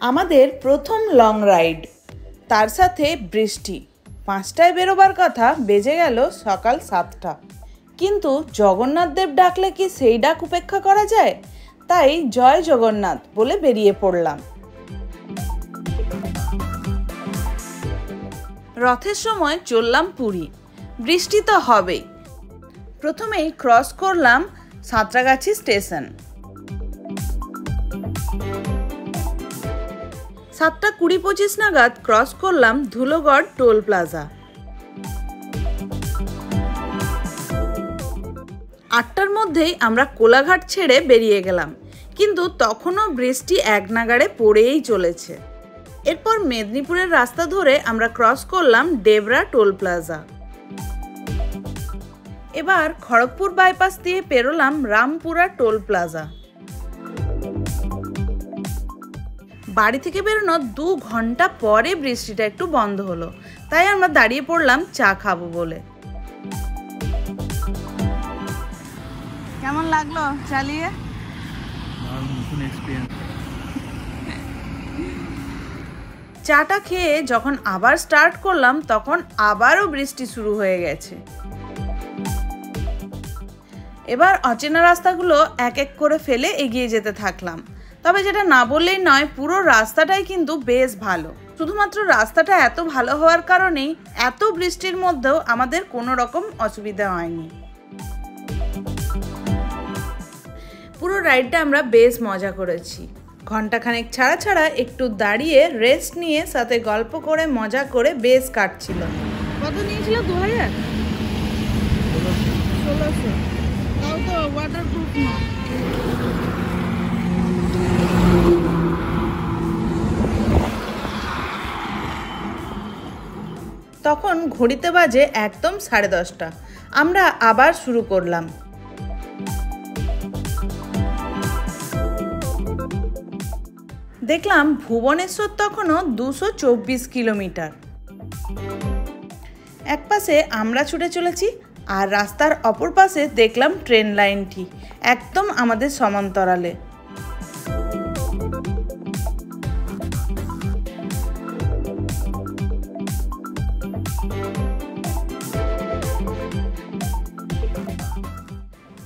আমাদের প্রথম long ride, তার সাথে বৃষ্টি। 5টায় বেরোবার কথা, বেজে গেল সকাল 7টা। কিন্তু জগন্নাথ দেব ডাকলে কি সেই ডাক উপেক্ষা করা যায়? তাই জয় জগন্নাথ বলে বেরিয়ে পড়লাম। রথের সময় চললাম পুরী। বৃষ্টি তো হবেই। প্রথমেই ক্রস করলাম সাঁতরাগাছি স্টেশন। 7:20-25 নাগাদ ক্রস করলাম ধুলোগড় টোল প্লাজা। 8টার মধ্যেই আমরা কোলাঘাট ছেড়ে বেরিয়ে গেলাম, কিন্তু তখনও বৃষ্টি এক নাগাড়ে পড়েই চলেছে। এরপর মেদিনীপুরের রাস্তা ধরে আমরা ক্রস করলাম ডেবরা টোল প্লাজা। এবার খড়গপুর বাইপাস দিয়ে পেরোলাম রামপুরা টোল প্লাজা। বাড়ি থেকে বেরোনো 2 ঘন্টা পরে বৃষ্টিটা একটু বন্ধ হলো, তাই আমরা দাঁড়িয়ে পড়লাম চা খাবো বলে। কেমন লাগলো চালিয়ে? চাটা খেয়ে যখন আবার স্টার্ট করলাম, তখন আবারও বৃষ্টি শুরু হয়ে গেছে। এবার অচেনা রাস্তাগুলো এক এক করে ফেলে এগিয়ে যেতে থাকলাম। তবে যেটা না বললেই নয়, পুরো রাস্তাটাই কিন্তু বেশ ভালো। শুধুমাত্র রাস্তাটা এত ভালো হওয়ার কারণেই এত বৃষ্টির মধ্যেও আমাদের কোনো রকম অসুবিধা হয়নি। পুরো রাইডটা আমরা বেশ মজা করেছি। ঘন্টাখানেক ছাড়া ছাড়া একটু দাঁড়িয়ে রেস্ট নিয়ে সাথে গল্প করে মজা করে বেশ কাটছিল। কত নিয়েছিল? 2000? 1600। তাও তো ওয়াটারপ্রুফ না। তখন ঘড়িতে বাজে একদম 10:30। আমরা আবার শুরু করলাম। দেখলাম ভুবনেশ্বর তখনও 224 কিলোমিটার। এক পাশে আমরা ছুটে চলেছি, আর রাস্তার অপর পাশে দেখলাম ট্রেন লাইনটি একদম আমাদের সমান্তরালে।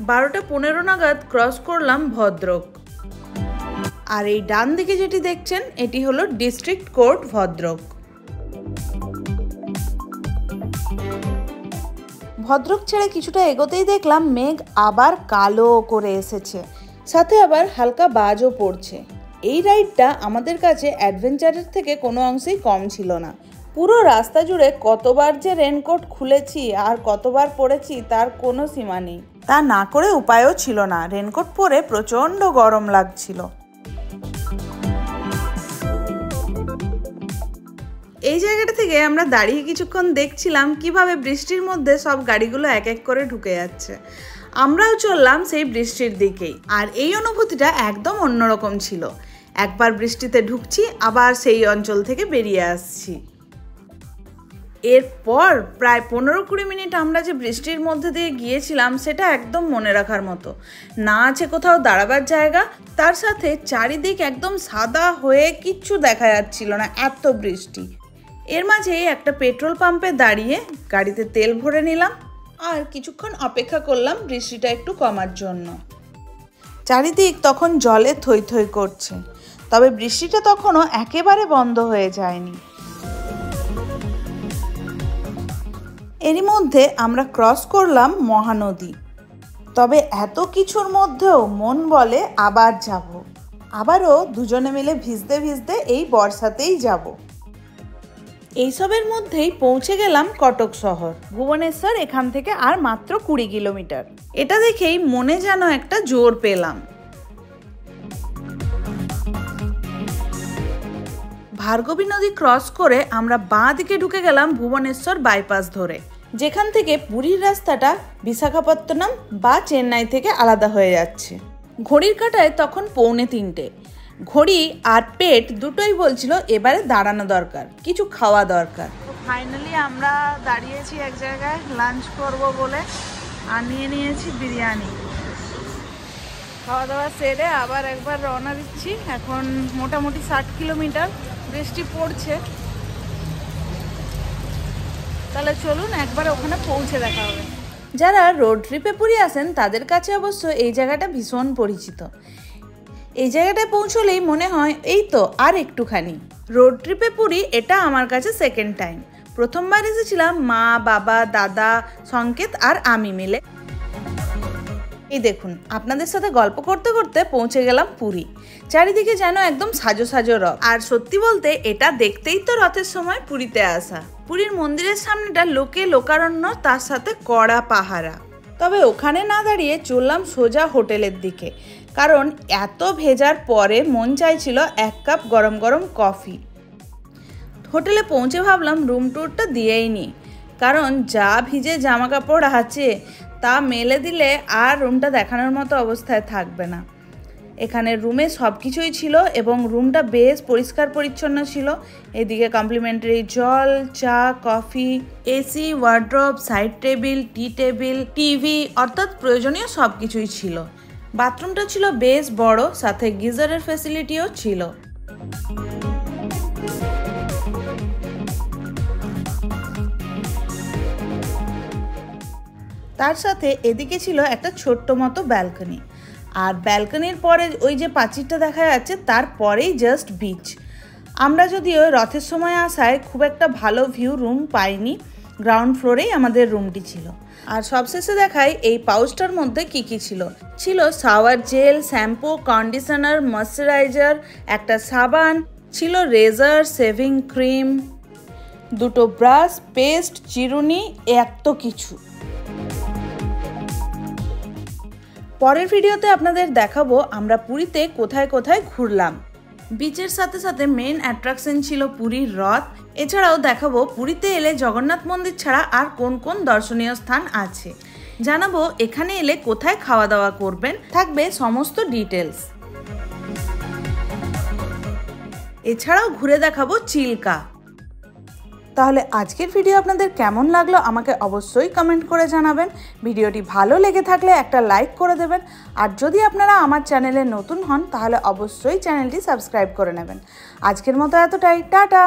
বারোটা 15 নাগাদ ক্রস করলাম ভদ্রক। আর এই ডান দিকে যেটি দেখছেন, এটি হলো ডিস্ট্রিক্ট কোর্ট ভদ্রক। ভদ্রক ছেড়ে কিছুটা এগোতেই দেখলাম মেঘ আবার কালো করে এসেছে, সাথে আবার হালকা বাজও পড়ছে। এই রাইডটা আমাদের কাছে অ্যাডভেঞ্চারের থেকে কোনো অংশেই কম ছিল না। পুরো রাস্তা জুড়ে কতবার যে রেনকোট খুলেছি আর কতবার পরেছি তার কোনো সীমা নেই। তা না করে উপায়ও ছিল না, রেনকোট পরে প্রচণ্ড গরম লাগছিল। এই জায়গাটা থেকে আমরা দাঁড়িয়ে কিছুক্ষণ দেখছিলাম কিভাবে বৃষ্টির মধ্যে সব গাড়িগুলো এক এক করে ঢুকে যাচ্ছে। আমরাও চললাম সেই বৃষ্টির দিকেই, আর এই অনুভূতিটা একদম অন্যরকম ছিল। একবার বৃষ্টিতে ঢুকছি, আবার সেই অঞ্চল থেকে বেরিয়ে আসছি। এরপর প্রায় 15-20 মিনিট আমরা যে বৃষ্টির মধ্যে দিয়ে গিয়েছিলাম, সেটা একদম মনে রাখার মতো। না আছে কোথাও দাঁড়াবার জায়গা, তার সাথে চারিদিক একদম সাদা হয়ে কিচ্ছু দেখা যাচ্ছিল না, এত বৃষ্টি। এর মাঝে একটা পেট্রোল পাম্পে দাঁড়িয়ে গাড়িতে তেল ভরে নিলাম, আর কিছুক্ষণ অপেক্ষা করলাম বৃষ্টিটা একটু কমার জন্য। চারিদিক তখন জলে থই থই করছে, তবে বৃষ্টিটা তখনও একেবারে বন্ধ হয়ে যায়নি। এরই মধ্যে আমরা ক্রস করলাম মহানদী। তবে এত কিছুর মধ্যেও মন বলে আবার যাব, আবারও দুজনে মিলে ভিজতে ভিজতে এই বর্ষাতেই যাব। এইসবের মধ্যেই পৌঁছে গেলাম কটক শহর। ভুবনেশ্বর এখান থেকে আর মাত্র 20 কিলোমিটার। এটা দেখেই মনে যেন একটা জোর পেলাম। ভার্গবী নদী ক্রস করে আমরা বাঁ দিকে ঢুকে গেলাম ভুবনেশ্বর বাইপাস ধরে, যেখান থেকে পুরীর রাস্তাটা বিশাখাপত্তনম বা চেন্নাই থেকে আলাদা হয়ে যাচ্ছে। ঘড়ির কাঁটায় তখন 2:45। ঘড়ি আর পেট দুটোই বলছিল এবারে দাঁড়ানো দরকার, কিছু খাওয়া দরকার। তো ফাইনালি আমরা দাঁড়িয়েছি এক জায়গায় লাঞ্চ করব বলে, আর নিয়ে নিয়েছি বিরিয়ানি। খাওয়া দাওয়া সেরে আবার একবার রওনা দিচ্ছি। এখন মোটামুটি 60 কিলোমিটার, বৃষ্টি পড়ছে। তাহলে চলুন একবার ওখানে পৌঁছে দেখা হবে। যারা রোড ট্রিপে পুরী আসেন তাদের কাছে অবশ্য এই জায়গাটা ভীষণ পরিচিত। এই জায়গাটায় পৌঁছলেই মনে হয় এই তো আর একটুখানি। রোড ট্রিপে পুরী এটা আমার কাছে সেকেন্ড টাইম। প্রথমবার এসেছিলাম মা, বাবা, দাদা, সংকেত আর আমি মিলে। এই দেখুন, আপনাদের সাথে গল্প করতে করতে পৌঁছে গেলাম পুরী। চারিদিকে যেন একদম সাজো সাজো রথ। আর সত্যি বলতে এটা দেখতেই তো রথের সময় পুরীতে আসা। পুরীর মন্দিরের সামনেটা লোকে লোকারণ্য, তার সাথে কড়া পাহারা। তবে ওখানে না দাঁড়িয়ে চললাম সোজা হোটেলের দিকে, কারণ এত ভেজার পরে মন চাইছিল 1 কাপ গরম গরম কফি। হোটেলে পৌঁছে ভাবলাম রুম ট্যুরটা দিয়েই নি, কারণ যা ভিজে জামা কাপড় আছে তা মেলে দিলে আর রুমটা দেখানোর মতো অবস্থায় থাকবে না। এখানে রুমে সব কিছুই ছিল এবং রুমটা বেশ পরিষ্কার পরিচ্ছন্ন ছিল। এদিকে কমপ্লিমেন্টারি জল, চা, coffee, AC, wardrobe, side table, tea table, TV, অর্থাৎ প্রয়োজনীয় সব কিছুই ছিল। বাথরুমটা ছিল বেশ বড়, সাথে গিজারের ফ্যাসিলিটিও ছিল। তার সাথে এদিকে ছিল একটা ছোট্ট মতো ব্যালকনি, আর ব্যালকনির পরে ওই যে প্রাচীরটা দেখা যাচ্ছে তারপরেই জাস্ট বিচ। আমরা যদিও রথের সময় আসায় খুব একটা ভালো ভিউ রুম পাইনি, গ্রাউন্ড ফ্লোরেই আমাদের রুমটি ছিল। আর সবশেষে দেখাই এই পাউচটার মধ্যে কি কি ছিল। ছিল shower gel, shampoo, conditioner, moisturiser, একটা সাবান, ছিল রেজার, শেভিং ক্রিম, 2টো ব্রাশ, পেস্ট, চিরুনি, এত কিছু। পরের ভিডিওতে আপনাদের দেখাবো আমরা পুরীতে কোথায় কোথায় ঘুরলাম। বিচের সাথে সাথে মেন অ্যাট্রাকশন ছিল পুরীর রথ। এছাড়াও দেখাবো পুরীতে এলে জগন্নাথ মন্দির ছাড়া আর কোন কোন দর্শনীয় স্থান আছে। জানাবো এখানে এলে কোথায় খাওয়া দাওয়া করবেন, থাকবে সমস্ত ডিটেলস। এছাড়াও ঘুরে দেখাবো চিল্কা। তাহলে আজকের ভিডিও আপনাদের কেমন লাগলো আমাকে অবশ্যই কমেন্ট করে জানাবেন। ভিডিওটি ভালো লেগে থাকলে একটা লাইক করে দেবেন, আর যদি আপনারা আমার চ্যানেলে নতুন হন তাহলে অবশ্যই চ্যানেলটি সাবস্ক্রাইব করে নেবেন। আজকের মতো এতটাই, টাটা।